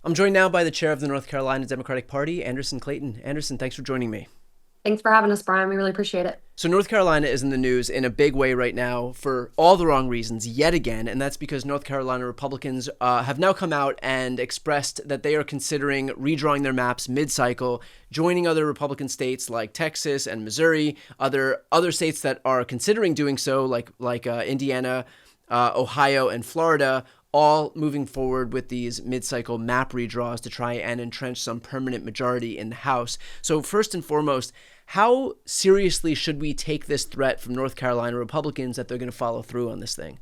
I'm joined now by the chair of the North Carolina Democratic Party, Anderson Clayton. Anderson, thanks for joining me. Thanks for having us, Brian. We really appreciate it. So North Carolina is in the news in a big way right now for all the wrong reasons yet again, and that's because North Carolina Republicans have now come out and expressed that they are considering redrawing their maps mid-cycle, joining other Republican states like Texas and Missouri, other states that are considering doing so, like Indiana, Ohio, and Florida, all moving forward with these mid-cycle map redraws to try and entrench some permanent majority in the House. So first and foremost, how seriously should we take this threat from North Carolina Republicans that they're going to follow through on this thing?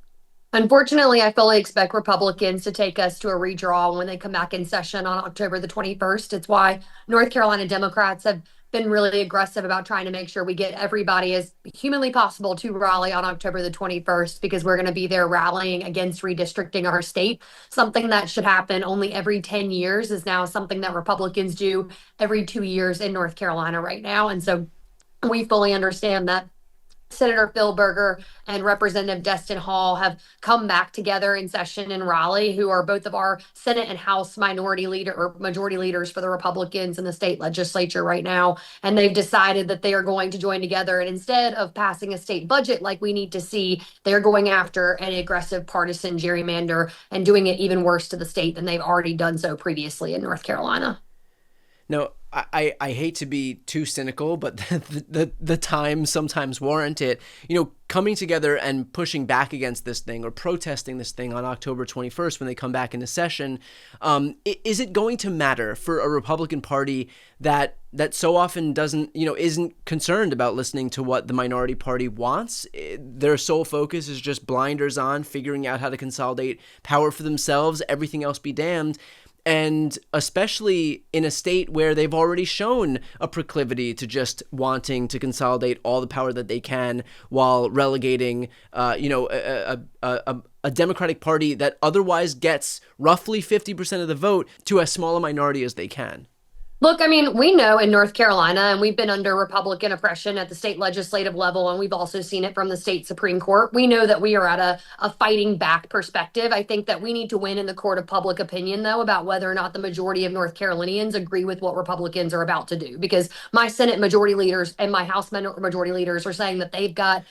Unfortunately, I fully expect Republicans to take us to a redraw when they come back in session on October the 21st. It's why North Carolina Democrats have been really aggressive about trying to make sure we get everybody as humanly possible to Raleigh on October the 21st, because we're going to be there rallying against redistricting our state. Something that should happen only every 10 years is now something that Republicans do every 2 years in North Carolina right now. And so we fully understand that Senator Phil Berger and Representative Destin Hall have come back together in session in Raleigh, who are both of our Senate and House minority leader or majority leaders for the Republicans in the state legislature right now. And they've decided that they are going to join together. And instead of passing a state budget like we need to see, they're going after an aggressive partisan gerrymander and doing it even worse to the state than they've already done so previously in North Carolina. Now, I hate to be too cynical, but the times sometimes warrant it. Coming together and pushing back against this thing or protesting this thing on October 21st when they come back into session, is it going to matter for a Republican Party that so often isn't concerned about listening to what the minority party wants? Their sole focus is just blinders on, figuring out how to consolidate power for themselves, everything else be damned. And especially in a state where they've already shown a proclivity to just wanting to consolidate all the power that they can while relegating, a Democratic Party that otherwise gets roughly 50% of the vote to as small a minority as they can. Look, I mean, we know in North Carolina, and we've been under Republican oppression at the state legislative level, and we've also seen it from the state Supreme Court. We know that we are at a fighting back perspective. I think that we need to win in the court of public opinion, though, about whether or not the majority of North Carolinians agree with what Republicans are about to do. Because my Senate majority leaders and my House majority leaders are saying that they've got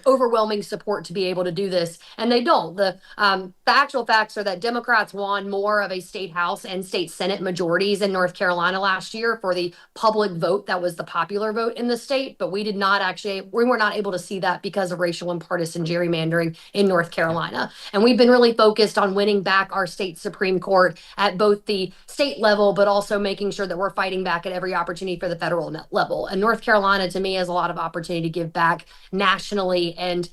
overwhelming support to be able to do this, and they don't. The actual facts are that Democrats won more of a state House and state Senate majorities in North Carolina last year for the public vote that was the popular vote in the state, but we were not able to see that because of racial and partisan gerrymandering in North Carolina. And we've been really focused on winning back our state Supreme Court at both the state level, but also making sure that we're fighting back at every opportunity for the federal level. And North Carolina, to me, has a lot of opportunity to give back nationally and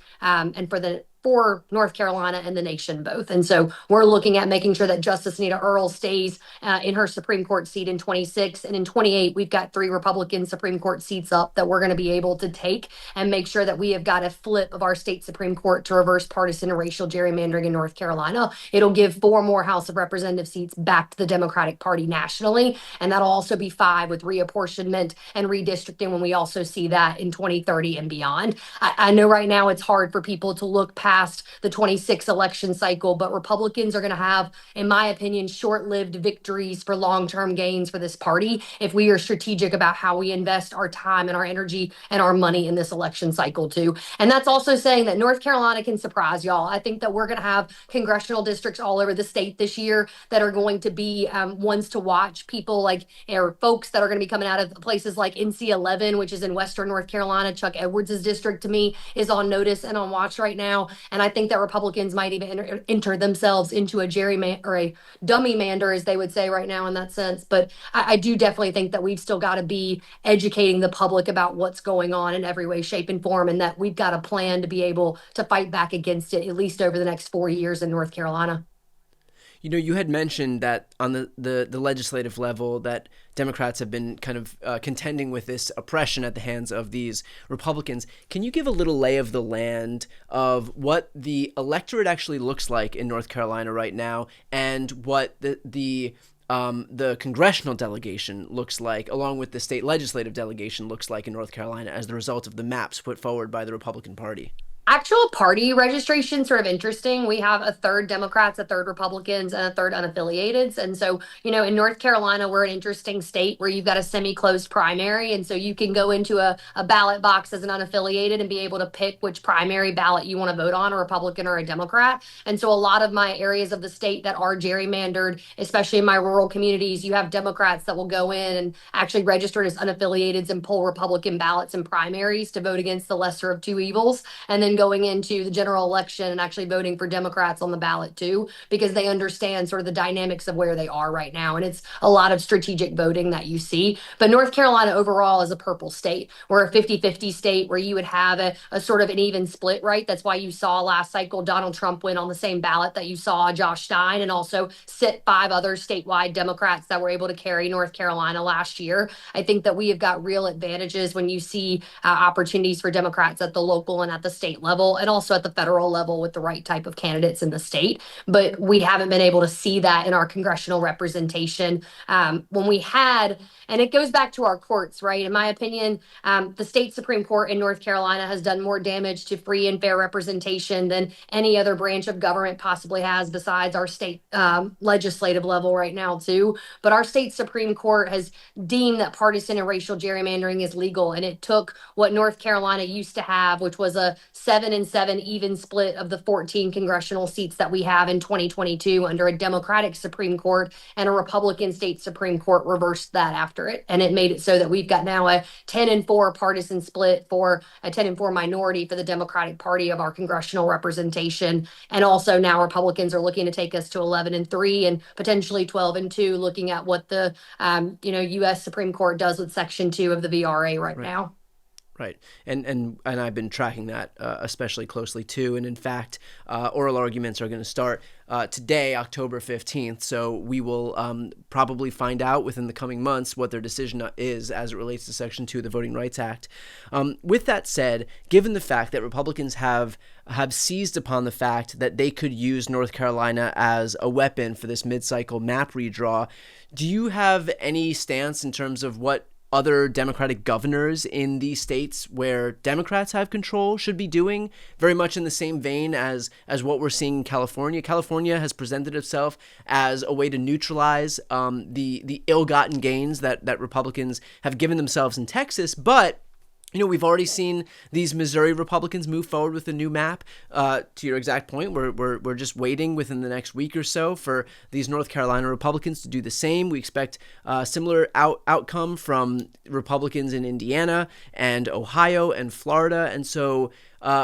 for North Carolina and the nation both. And so we're looking at making sure that Justice Anita Earl stays in her Supreme Court seat in 26. And in 28, we've got 3 Republican Supreme Court seats up that we're going to be able to take and make sure that we have got a flip of our state Supreme Court to reverse partisan and racial gerrymandering in North Carolina. It'll give 4 more House of Representative seats back to the Democratic Party nationally. And that'll also be 5 with reapportionment and redistricting when we also see that in 2030 and beyond. I know right now it's hard for people to look past the 26 election cycle, but Republicans are going to have, in my opinion, short-lived victories for long-term gains for this party if we are strategic about how we invest our time and our energy and our money in this election cycle too. And that's also saying that North Carolina can surprise y'all. I think that we're going to have congressional districts all over the state this year that are going to be ones to watch. People or folks that are going to be coming out of places like NC-11, which is in Western North Carolina. Chuck Edwards' district, to me, is on notice and on watch right now. And I think that Republicans might even enter themselves into a gerrymander or a dummy mander, as they would say right now in that sense. But I do definitely think that we've still got to be educating the public about what's going on in every way, shape, and form, and that we've got a plan to be able to fight back against it, at least over the next 4 years in North Carolina. You had mentioned that on the legislative level that Democrats have been kind of contending with this oppression at the hands of these Republicans. Can you give a little lay of the land of what the electorate actually looks like in North Carolina right now, and what the congressional delegation looks like, along with the state legislative delegation looks like in North Carolina as the result of the maps put forward by the Republican Party? Actual party registration sort of interesting. We have a third Democrats, a third Republicans, and a third unaffiliateds. And so, in North Carolina, we're an interesting state where you've got a semi-closed primary. And so you can go into a ballot box as an unaffiliated and be able to pick which primary ballot you want to vote on, a Republican or a Democrat. And so a lot of my areas of the state that are gerrymandered, especially in my rural communities, you have Democrats that will go in and actually register as unaffiliateds and pull Republican ballots in primaries to vote against the lesser of two evils, and then going into the general election and actually voting for Democrats on the ballot too, because they understand sort of the dynamics of where they are right now. And it's a lot of strategic voting that you see. But North Carolina overall is a purple state. We're a 50-50 state where you would have a sort of an even split, right? That's why you saw last cycle Donald Trump win on the same ballot that you saw Josh Stein, and also sit five other statewide Democrats that were able to carry North Carolina last year. I think that we have got real advantages when you see opportunities for Democrats at the local and at the state level, and also at the federal level with the right type of candidates in the state. But we haven't been able to see that in our congressional representation. When we had, and it goes back to our courts, right? In my opinion, the state Supreme Court in North Carolina has done more damage to free and fair representation than any other branch of government possibly has, besides our state legislative level right now, too. But our state Supreme Court has deemed that partisan and racial gerrymandering is legal. And it took what North Carolina used to have, which was a 7-7 even split of the 14 congressional seats that we have in 2022 under a Democratic Supreme Court, and a Republican state Supreme Court reversed that after it. And it made it so that we've got now a 10-4 partisan split for a 10-4 minority for the Democratic Party of our congressional representation. And also now Republicans are looking to take us to 11-3 and potentially 12-2, looking at what the U.S. Supreme Court does with Section 2 of the VRA right now. Right. And I've been tracking that especially closely too. And in fact, oral arguments are going to start today, October 15th. So we will probably find out within the coming months what their decision is as it relates to Section 2 of the Voting Rights Act. With that said, given the fact that Republicans have seized upon the fact that they could use North Carolina as a weapon for this mid-cycle map redraw, do you have any stance in terms of what other Democratic governors in these states where Democrats have control should be doing, very much in the same vein as what we're seeing in California? California has presented itself as a way to neutralize the ill-gotten gains that Republicans have given themselves in Texas, but we've already seen these Missouri Republicans move forward with a new map. To your exact point, we're just waiting within the next week or so for these North Carolina Republicans to do the same. We expect a similar outcome from Republicans in Indiana and Ohio and Florida. And so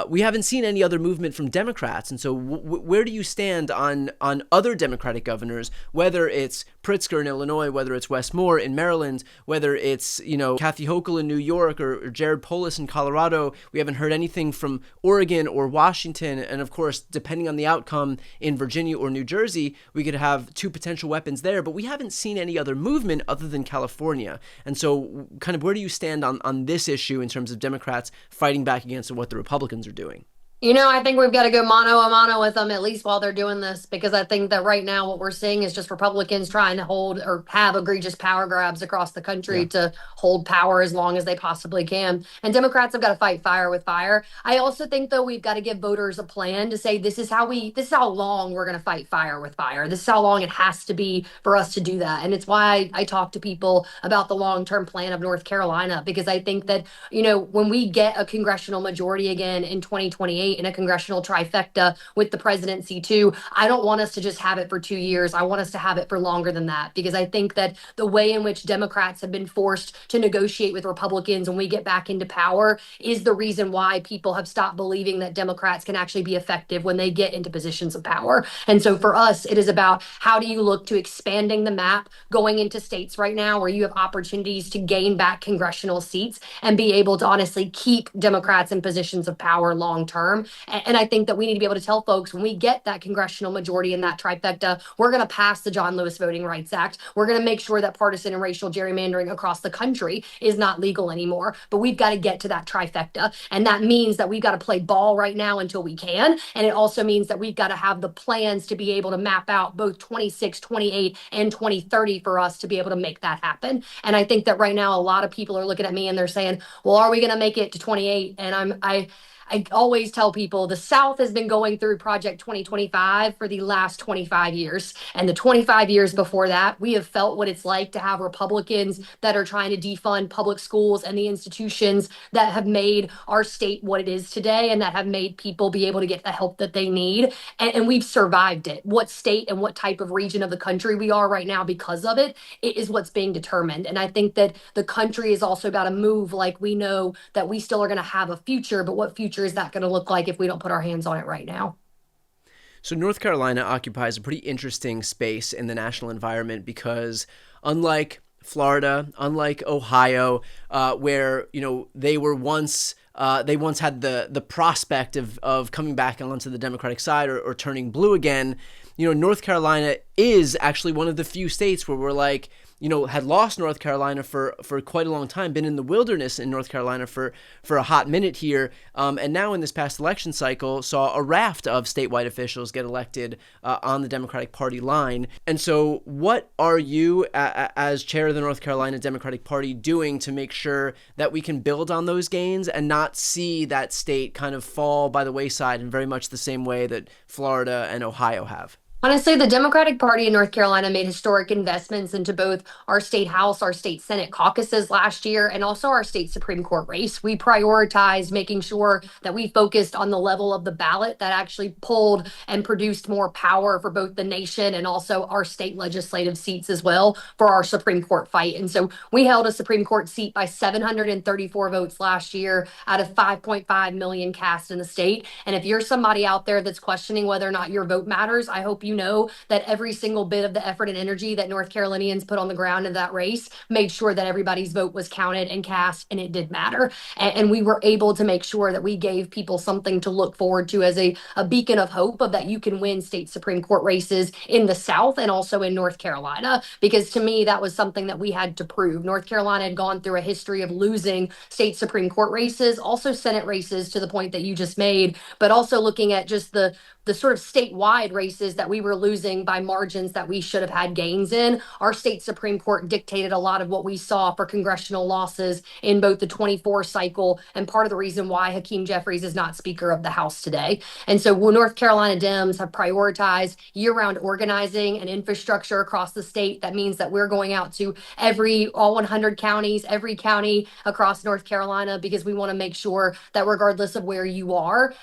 we haven't seen any other movement from Democrats. And so where do you stand on other Democratic governors, whether it's Pritzker in Illinois, whether it's Wes Moore in Maryland, whether it's, Kathy Hochul in New York or Jared Polis in Colorado? We haven't heard anything from Oregon or Washington. And of course, depending on the outcome in Virginia or New Jersey, we could have two potential weapons there. But we haven't seen any other movement other than California. And so kind of where do you stand on this issue in terms of Democrats fighting back against what the Republicans are doing? I think we've got to go mano a mano with them, at least while they're doing this, because I think that right now what we're seeing is just Republicans trying to hold or have egregious power grabs across the country to hold power as long as they possibly can. And Democrats have got to fight fire with fire. I also think, though, we've got to give voters a plan to say this is how long we're going to fight fire with fire. This is how long it has to be for us to do that. And it's why I talk to people about the long-term plan of North Carolina, because I think that, when we get a congressional majority again in 2028, in a congressional trifecta with the presidency too, I don't want us to just have it for 2 years. I want us to have it for longer than that, because I think that the way in which Democrats have been forced to negotiate with Republicans when we get back into power is the reason why people have stopped believing that Democrats can actually be effective when they get into positions of power. And so for us, it is about how do you look to expanding the map, going into states right now where you have opportunities to gain back congressional seats and be able to honestly keep Democrats in positions of power long term. And I think that we need to be able to tell folks, when we get that congressional majority in that trifecta, we're going to pass the John Lewis Voting Rights Act. We're going to make sure that partisan and racial gerrymandering across the country is not legal anymore. But we've got to get to that trifecta. And that means that we've got to play ball right now until we can. And it also means that we've got to have the plans to be able to map out both 26, 28, and 2030 for us to be able to make that happen. And I think that right now, a lot of people are looking at me and they're saying, well, are we going to make it to 28? And I always tell tell people the South has been going through Project 2025 for the last 25 years. And the 25 years before that, we have felt what it's like to have Republicans that are trying to defund public schools and the institutions that have made our state what it is today and that have made people be able to get the help that they need. And we've survived it. What state and what type of region of the country we are right now because of it is what's being determined. And I think that the country is also about to move like we know that we still are going to have a future, but what future is that going to look like if we don't put our hands on it right now? So North Carolina occupies a pretty interesting space in the national environment because unlike Florida, unlike Ohio, where they once had the prospect of coming back onto the Democratic side or turning blue again. North Carolina is actually one of the few states where we're like, had lost North Carolina for quite a long time, been in the wilderness in North Carolina for a hot minute here, and now in this past election cycle saw a raft of statewide officials get elected on the Democratic Party line. And so what are you, as chair of the North Carolina Democratic Party, doing to make sure that we can build on those gains and not see that state kind of fall by the wayside in very much the same way that Florida and Ohio have? Honestly, the Democratic Party in North Carolina made historic investments into both our state House, our state Senate caucuses last year, and also our state Supreme Court race. We prioritized making sure that we focused on the level of the ballot that actually pulled and produced more power for both the nation and also our state legislative seats as well for our Supreme Court fight. And so we held a Supreme Court seat by 734 votes last year out of 5.5 million cast in the state. And if you're somebody out there that's questioning whether or not your vote matters, I hope you know that every single bit of the effort and energy that North Carolinians put on the ground in that race made sure that everybody's vote was counted and cast, and it did matter. And we were able to make sure that we gave people something to look forward to as a beacon of hope of that you can win state Supreme Court races in the South and also in North Carolina, because to me, that was something that we had to prove. North Carolina had gone through a history of losing state Supreme Court races, also Senate races to the point that you just made, but also looking at just the sort of statewide races that we were losing by margins that we should have had gains in. Our state Supreme Court dictated a lot of what we saw for congressional losses in both the 24 cycle and part of the reason why Hakeem Jeffries is not Speaker of the House today. And so North Carolina Dems have prioritized year-round organizing and infrastructure across the state. That means that we're going out to all 100 counties, every county across North Carolina, because we want to make sure that regardless of where you are,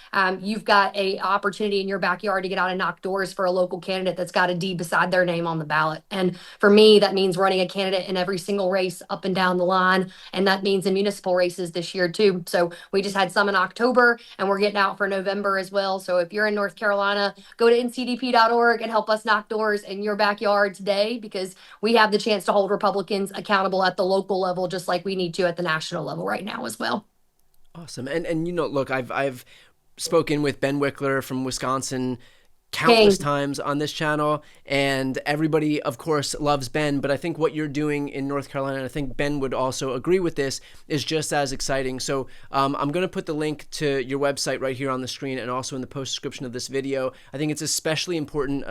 you've got a opportunity in your backyard to get out and knock doors for a local candidate that's got a D beside their name on the ballot. And for me, that means running a candidate in every single race up and down the line. And that means in municipal races this year too. So we just had some in October and we're getting out for November as well. So if you're in North Carolina, go to ncdp.org and help us knock doors in your backyard today, because we have the chance to hold Republicans accountable at the local level, just like we need to at the national level right now as well. Awesome. And look, I've spoken with Ben Wickler from Wisconsin countless times on this channel, and everybody of course loves Ben, but I think what you're doing in North Carolina, and I think Ben would also agree with this, is just as exciting. So I'm going to put the link to your website right here on the screen and also in the post description of this video. I think it's especially important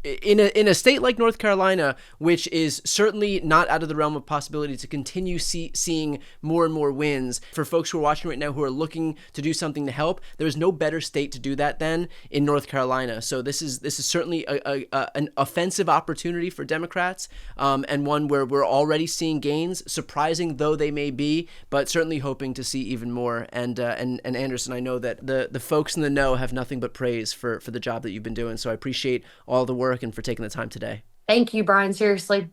in a state like North Carolina, which is certainly not out of the realm of possibility to continue seeing more and more wins. For folks who are watching right now who are looking to do something to help, there is no better state to do that than in North Carolina. So this is certainly an offensive opportunity for Democrats, and one where we're already seeing gains, surprising though they may be, but certainly hoping to see even more. And Anderson, I know that the folks in the know have nothing but praise for the job that you've been doing. So I appreciate all the work and for taking the time today. Thank you, Brian. Seriously.